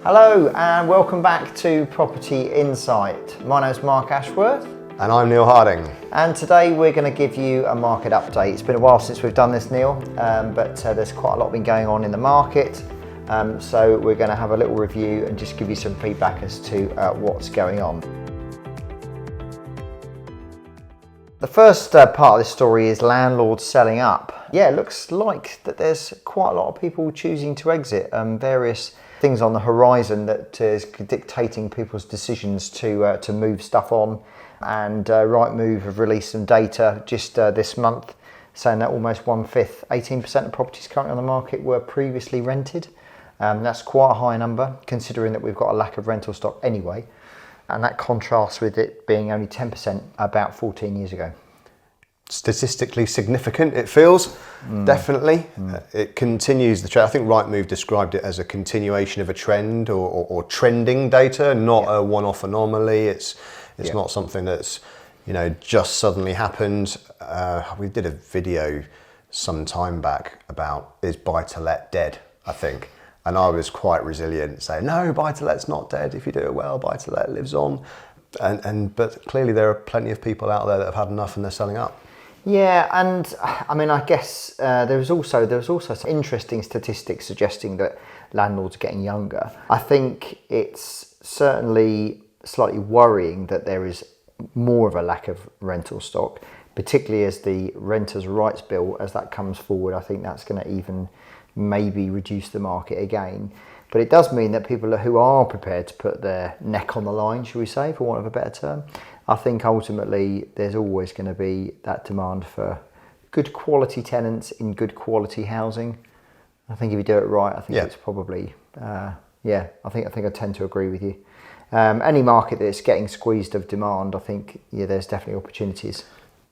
Hello and welcome back to Property Insight. My name is Mark Ashworth. And I'm Neil Harding. And today we're going to give you a market update. It's been a while since we've done this, Neil, but there's quite a lot been going on in the market. So we're going to have a little review and just give you some feedback as to what's going on. The first part of this story is landlords selling up. Yeah, it looks like that there's quite a lot of people choosing to exit. Various things on the horizon that is dictating people's decisions to move stuff on. And Rightmove have released some data just this month saying that almost 1/5, 18% of properties currently on the market were previously rented. That's quite a high number considering that we've got a lack of rental stock anyway. And that contrasts with it being only 10% about 14 years ago. Statistically significant, it feels, definitely. It continues the trend. I think Rightmove described it as a continuation of a trend or trending data, not a one-off anomaly. It's not something that's, just suddenly happened. We did a video some time back about is buy-to-let dead, I think. And I was quite resilient, saying, no, buy-to-let's not dead. If you do it well, buy-to-let lives on. But clearly there are plenty of people out there that have had enough and they're selling up. Yeah, and I mean, I guess there was also some interesting statistics suggesting that landlords are getting younger. I think it's certainly slightly worrying that there is more of a lack of rental stock, particularly as the Renters' Rights Bill, as that comes forward. I think that's going to even maybe reduce the market again. But it does mean that people who are prepared to put their neck on the line, shall we say, for want of a better term, I think ultimately there's always going to be that demand for good quality tenants in good quality housing. I think if you do it right, I think it's probably, I think I tend to agree with you. Any market that's getting squeezed of demand, I think, there's definitely opportunities.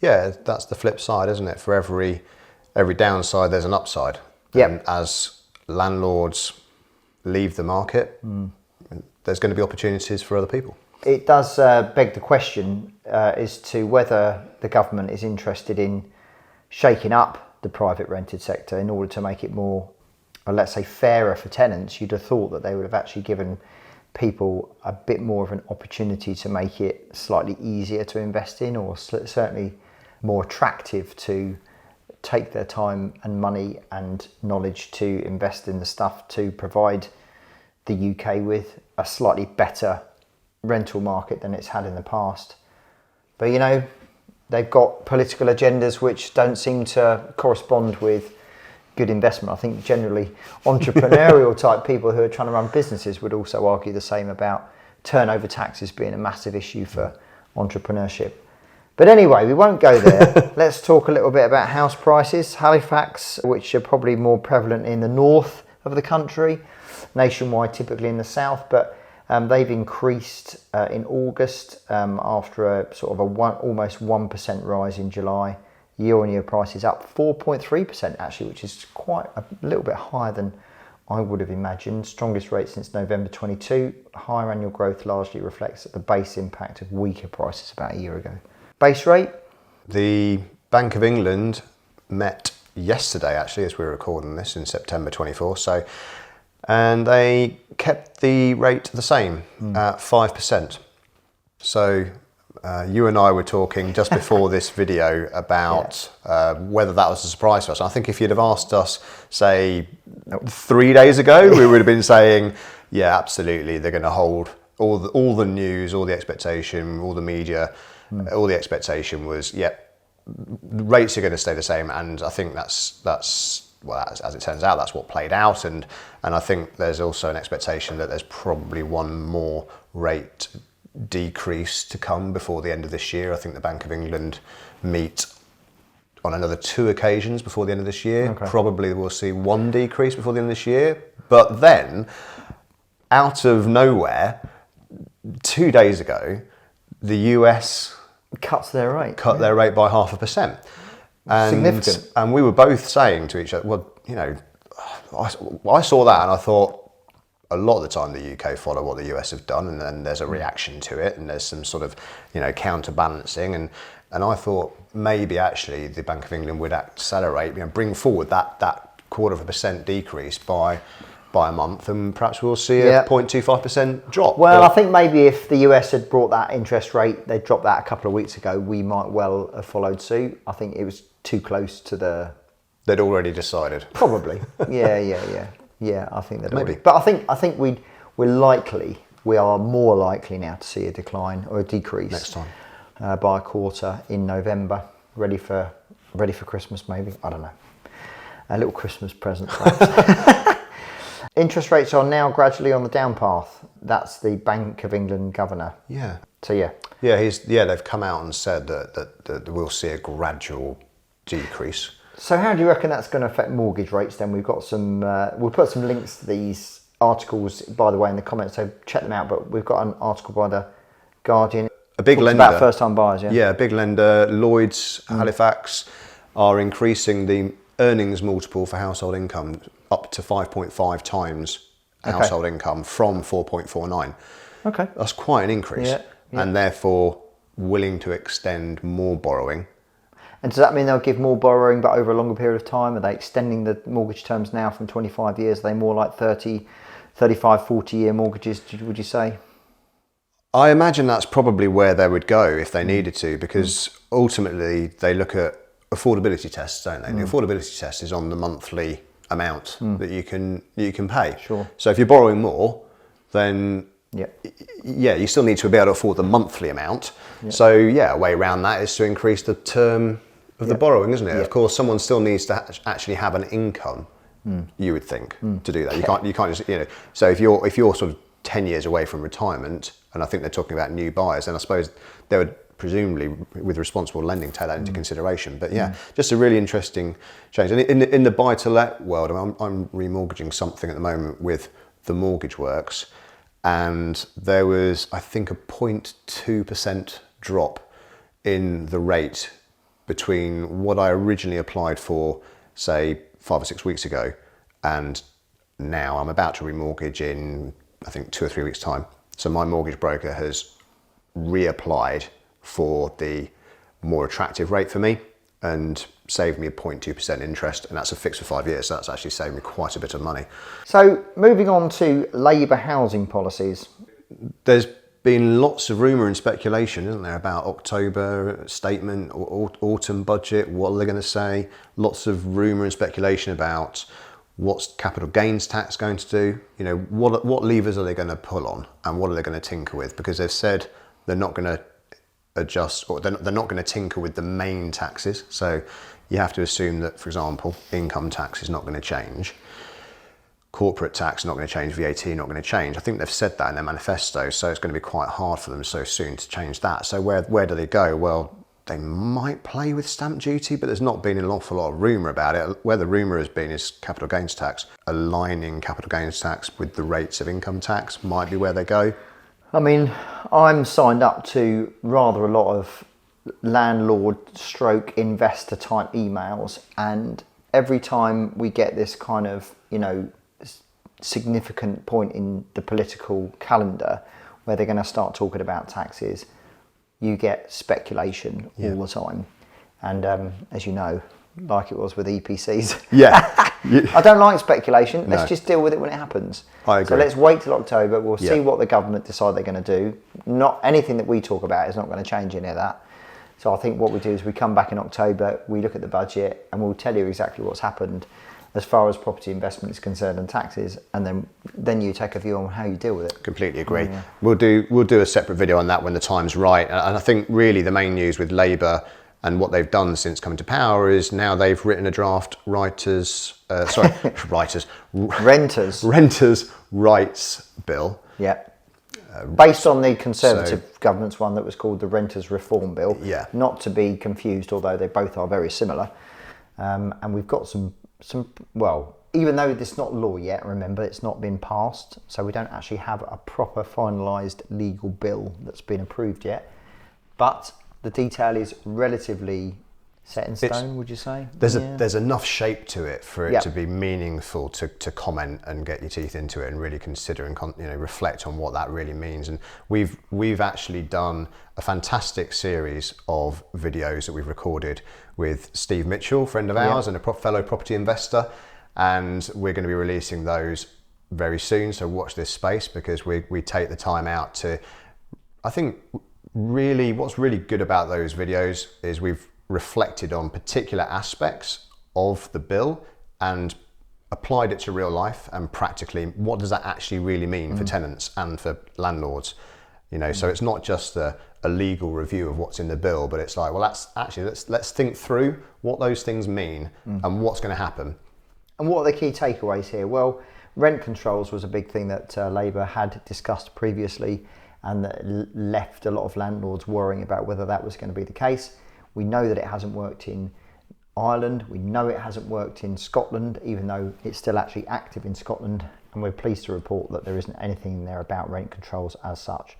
Yeah, that's the flip side, isn't it? For every downside, there's an upside. Yeah. And as landlords leave the market, there's going to be opportunities for other people. It does beg the question as to whether the government is interested in shaking up the private rented sector in order to make it more, or let's say, fairer for tenants. You'd have thought that they would have actually given people a bit more of an opportunity to make it slightly easier to invest in, or certainly more attractive to take their time and money and knowledge to invest in the stuff to provide the UK with a slightly better rental market than it's had in the past. But they've got political agendas which don't seem to correspond with good investment. I think generally entrepreneurial type people who are trying to run businesses would also argue the same about turnover taxes being a massive issue for entrepreneurship. But anyway, we won't go there. Let's talk a little bit about house prices. Halifax, which are probably more prevalent in the north of the country, nationwide typically in the south, but they've increased in August after a sort of almost 1% rise in July. Year-on-year prices up 4.3% actually, which is quite a little bit higher than I would have imagined. Strongest rate since November 22. Higher annual growth largely reflects the base impact of weaker prices about a year ago. Base rate? The Bank of England met yesterday, actually, as we're recording this in September 24. And they kept the rate the same at 5%. So you and I were talking just before this video about whether that was a surprise for us. I think if you'd have asked us, say, 3 days ago, we would have been saying, yeah, absolutely, they're going to hold all the news, all the expectation, all the media, all the expectation was, rates are going to stay the same. And I think that's well, as it turns out, that's what played out. And I think there's also an expectation that there's probably one more rate decrease to come before the end of this year. I think the Bank of England meet on another 2 occasions before the end of this year. Okay. Probably we'll see one decrease before the end of this year. But then, out of nowhere, 2 days ago, the US cut their rate by 0.5%. Significant. And we were both saying to each other, well, I saw that and I thought a lot of the time the UK follow what the US have done, and then there's a reaction to it and there's some sort of, counterbalancing. And I thought maybe actually the Bank of England would accelerate, bring forward that 0.25% decrease by by a month, and perhaps we'll see Yeah. a 0.25% drop. Well, But I think maybe if the US had brought that interest rate, they dropped that a couple of weeks ago, we might well have followed suit. I think it was too close to the... they'd already decided. Probably. Yeah, I think they'd Maybe. already... But I think we are more likely now to see a decline or a decrease Next time. by a quarter in November, ready for Christmas maybe. I don't know. A little Christmas present perhaps. Interest rates are now gradually on the down path. That's the Bank of England governor. Yeah. So yeah. They've come out and said that we'll see a gradual decrease. So how do you reckon that's going to affect mortgage rates then? We've got some, we'll put some links to these articles, by the way, in the comments, so check them out. But we've got an article by the Guardian. A big Talks lender. about first-time buyers, yeah? Yeah, a big lender, Lloyds, Halifax, are increasing the earnings multiple for household income up to 5.5 times household income from 4.49. Okay. That's quite an increase. Yeah. And therefore willing to extend more borrowing. And does that mean they'll give more borrowing but over a longer period of time? Are they extending the mortgage terms now from 25 years? Are they more like 30, 35, 40-year mortgages, would you say? I imagine that's probably where they would go if they needed to, because ultimately they look at affordability tests, don't they? The affordability test is on the monthly amount that you can pay. Sure. So if you're borrowing more, then Yeah. you still need to be able to afford the monthly amount. So a way around that is to increase the term of the borrowing, isn't it? Of course, someone still needs to actually have an income. You would think to do that. You can't just So if you're sort of 10 years away from retirement, and I think they're talking about new buyers, then I suppose they would presumably, with responsible lending, take that into consideration. But just a really interesting change. And in the buy-to-let world, I'm remortgaging something at the moment with the Mortgage Works, and there was, I think, a 0.2% drop in the rate between what I originally applied for, say, 5 or 6 weeks ago, and now I'm about to remortgage in, I think, 2 or 3 weeks' time. So my mortgage broker has reapplied for the more attractive rate for me and saved me a 0.2% interest, and that's a fix for 5 years. So that's actually saved me quite a bit of money. So moving on to Labour housing policies. There's been lots of rumour and speculation, isn't there, about October statement or autumn budget. What are they going to say? Lots of rumour and speculation about what's capital gains tax going to do. What levers are they going to pull on, and what are they going to tinker with? Because they've said they're not going to adjust, or they're not going to tinker with the main taxes. So you have to assume that, for example, income tax is not going to change. Corporate tax not going to change, VAT not going to change. I think they've said that in their manifesto, so it's going to be quite hard for them so soon to change that. So where do they go? Well, they might play with stamp duty, but there's not been an awful lot of rumour about it. Where the rumour has been is capital gains tax. Aligning capital gains tax with the rates of income tax might be where they go. I mean, I'm signed up to rather a lot of landlord stroke investor type emails, and every time we get this kind of, significant point in the political calendar where they're going to start talking about taxes, you get speculation all the time. And as you know, like it was with EPCs. I don't like speculation. Let's just deal with it when it happens. I agree. So let's wait till October. We'll see what the government decide they're going to do. Not anything that we talk about is not going to change any of that. So I think what we do is we come back in October, we look at the budget, and we'll tell you exactly what's happened as far as property investment is concerned and taxes, and then you take a view on how you deal with it. Completely agree. We'll do a separate video on that when the time's right. And I think really the main news with Labour and what they've done since coming to power is now they've written a draft renters rights bill. Yeah. Based on the Conservative government's one that was called the Renters Reform Bill. Yeah. Not to be confused, although they both are very similar. And we've got some, even though it's not law yet, remember, it's not been passed, so we don't actually have a proper finalised legal bill that's been approved yet. But the detail is relatively set in stone, would you say? There's enough shape to it for it to be meaningful to comment and get your teeth into it and really consider and reflect on what that really means. And we've actually done a fantastic series of videos that we've recorded with Steve Mitchell, friend of ours and a fellow property investor, and we're going to be releasing those very soon. So watch this space, because we take the time out to, I think really what's really good about those videos is we've reflected on particular aspects of the bill and applied it to real life and practically what does that actually really mean for tenants and for landlords. So it's not just a legal review of what's in the bill, but it's like, well, let's think through what those things mean and what's going to happen. And what are the key takeaways here? Well, rent controls was a big thing that Labour had discussed previously, and that left a lot of landlords worrying about whether that was going to be the case. We know that it hasn't worked in Ireland. We know it hasn't worked in Scotland, even though it's still actually active in Scotland. And we're pleased to report that there isn't anything in there about rent controls as such.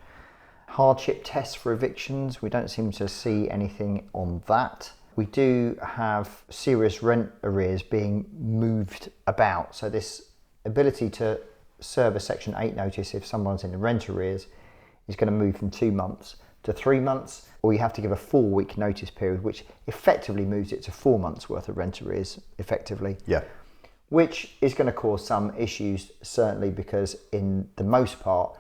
Hardship tests for evictions, we don't seem to see anything on that. We do have serious rent arrears being moved about. So this ability to serve a Section 8 notice if someone's in the rent arrears is going to move from 2 months to 3 months, or you have to give a 4-week notice period, which effectively moves it to 4 months worth of rent arrears effectively. Yeah. Which is going to cause some issues, certainly, because in the most part,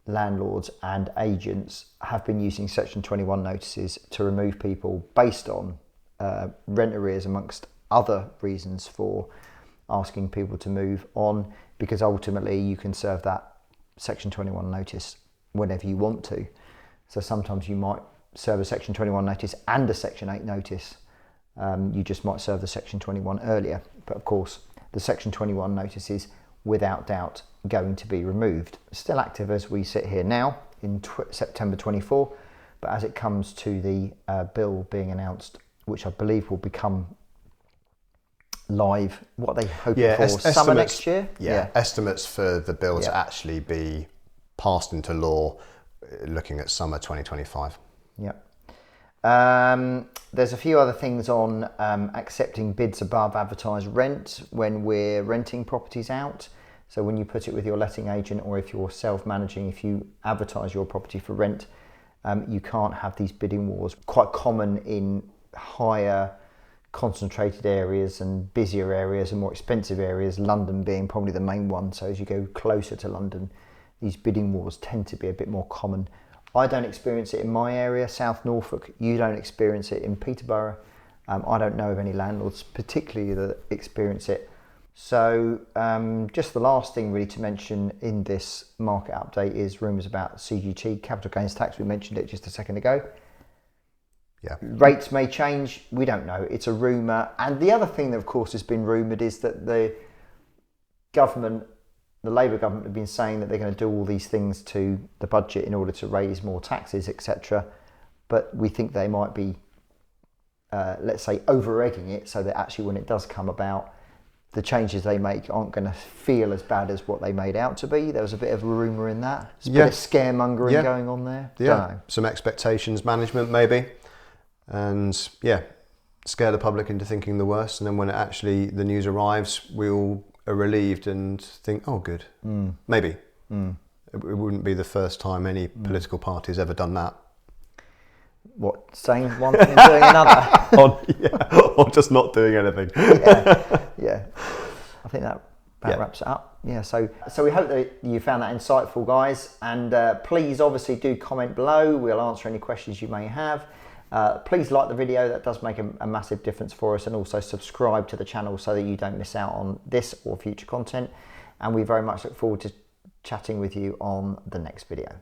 landlords and agents have been using Section 21 notices to remove people based on rent arrears, amongst other reasons for asking people to move on, because ultimately you can serve that Section 21 notice whenever you want to. So sometimes you might serve a Section 21 notice and a Section 8 notice. You just might serve the Section 21 earlier. But of course, the Section 21 notice is without doubt going to be removed. Still active as we sit here now in September 24, but as it comes to the bill being announced, which I believe will become live, what are they hoping for? Summer next year? Yeah, estimates for the bill to actually be passed into law, looking at summer 2025. Yep. There's a few other things on accepting bids above advertised rent when we're renting properties out. So when you put it with your letting agent, or if you're self-managing, if you advertise your property for rent, you can't have these bidding wars. Quite common in higher concentrated areas and busier areas and more expensive areas, London being probably the main one. So as you go closer to London, these bidding wars tend to be a bit more common. I don't experience it in my area, South Norfolk. You don't experience it in Peterborough. I don't know of any landlords particularly that experience it. So just the last thing really to mention in this market update is rumours about CGT, capital gains tax. We mentioned it just a second ago. Yeah. Rates may change. We don't know. It's a rumour. And the other thing that, of course, has been rumoured is that the Labour government have been saying that they're going to do all these things to the budget in order to raise more taxes, etc. But we think they might be, let's say, over-egging it, so that actually when it does come about, the changes they make aren't going to feel as bad as what they made out to be. There was a bit of a rumour in that. There's a bit of scaremongering going on there. Yeah, some expectations management maybe. And scare the public into thinking the worst. And then when the news arrives, we all are relieved and think, oh, good. Maybe. It wouldn't be the first time any political party has ever done that. What, saying one thing and doing another? Or just not doing anything. Yeah. I think that wraps it up. Yeah, so we hope that you found that insightful, guys. And please, obviously, do comment below. We'll answer any questions you may have. Please like the video. That does make a massive difference for us. And also subscribe to the channel so that you don't miss out on this or future content. And we very much look forward to chatting with you on the next video.